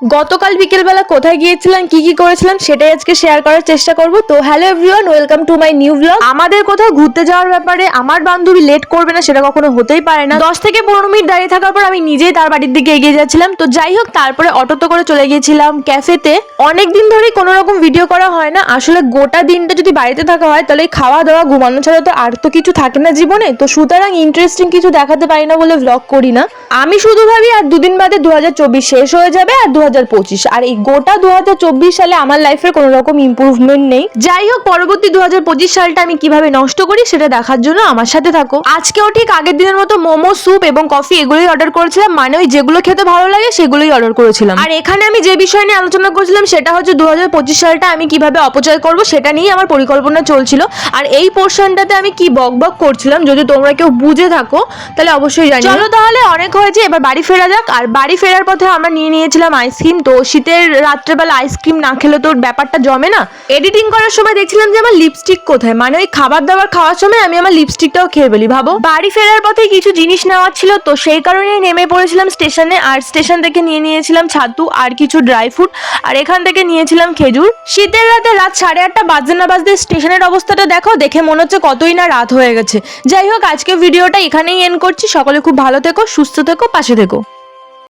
গতকাল বিকেলবেলা কোথায় গিয়েছিলাম, কি কি করেছিলাম সেটাই আজকে শেয়ার করার চেষ্টা করব। তো hello everyone, welcome to my new blog. আমাদের কোথাও ঘুরতে যাওয়ার ব্যাপারে আমার বান্ধবী লেট করবে না সেটা কখনো হতেই পারে না। 10 থেকে 15 মিনিট দাঁড়িয়ে থাকার পর আমি নিজেই তার বাড়ির দিকে এগিয়ে যাচ্ছিলাম। তো যাই হোক, তারপরে অটোতে করে চলে গিয়েছিলাম ক্যাফেতে। অনেকদিন ধরেই কোনো রকম ভিডিও করা হয় না। আসলে গোটা দিনটা যদি বাড়িতে থাকা হয় তাহলে খাওয়া দাওয়া ঘুমানো ছাড়া তো আর তো কিছু থাকে না জীবনে। তো সুতরাং ইন্টারেস্টিং কিছু দেখাতে পারি না বলে ব্লগ করি না। আমি শুধু ভাবি আর দুদিন বাদে 2024 শেষ হয়ে যাবে আর 2025, আর এই গোটা 2024 সালে আমার লাইফের কোনো রকম ইমপ্রুভমেন্ট নেই। যাই হোক, পরবর্তী 2025 সালটা আমি কিভাবে নষ্ট করি সেটা দেখার জন্য আমার সাথে থাকো। আজকেও ঠিক আগের দিনের মতো মোমো, স্যুপ এবং কফি এগুলোই অর্ডার করেছিলাম। মানে ওই যেগুলো খেতে ভালো লাগে সেগুলোই অর্ডার করেছিলাম। আর এখানে আমি যে বিষয় নিয়ে আলোচনা করছিলাম সেটা হচ্ছে 2025 সালটা আমি কিভাবে অপচয় করব সেটা নিয়ে আমার পরিকল্পনা চলছিল। আর এই পোর্শনটাতে আমি কি বক বক করছিলাম যদি তোমরা কেউ বুঝে থাকো তাহলে অবশ্যই জানিও। চলো তাহলে অনেক হয়েছে, এবার বাড়ি ফেরা যাক। আর বাড়ি ফেরার পথে আমরা নিয়ে নিয়েছিলাম আইসক্রিম। তো শীতের রাত্রেবেলা আইসক্রিম না খেলে তো ব্যাপারটা জমে না। এডিটিং করার সময় দেখছিলাম যে আমার লিপস্টিক কোথায়, মানে ওই খাবার দাবার খাওয়ার সময় আমি আমার লিপস্টিকটাও খেয়ে ফেলি। ভাবো, বাড়ি ফেরার পথে কিছু জিনিস নেওয়ার ছিল, তো সেই কারণেই নেমে পড়েছিলাম স্টেশনে। আর স্টেশন থেকে নিয়ে নিয়েছিলাম ছাতু আর কিছু ড্রাই ফ্রুট, আর এখান থেকে নিয়েছিলাম খেজুর। শীতের রাতে রাত 8:30 বাজতে না বাজতে স্টেশনের অবস্থাটা দেখো, দেখে মনে হচ্ছে কতই না রাত হয়ে গেছে। যাই হোক, আজকে ভিডিওটা এখানেই এন্ড করছি। সকলে খুব ভালো থেকো, সুস্থ থেকো, পাশে থেকো।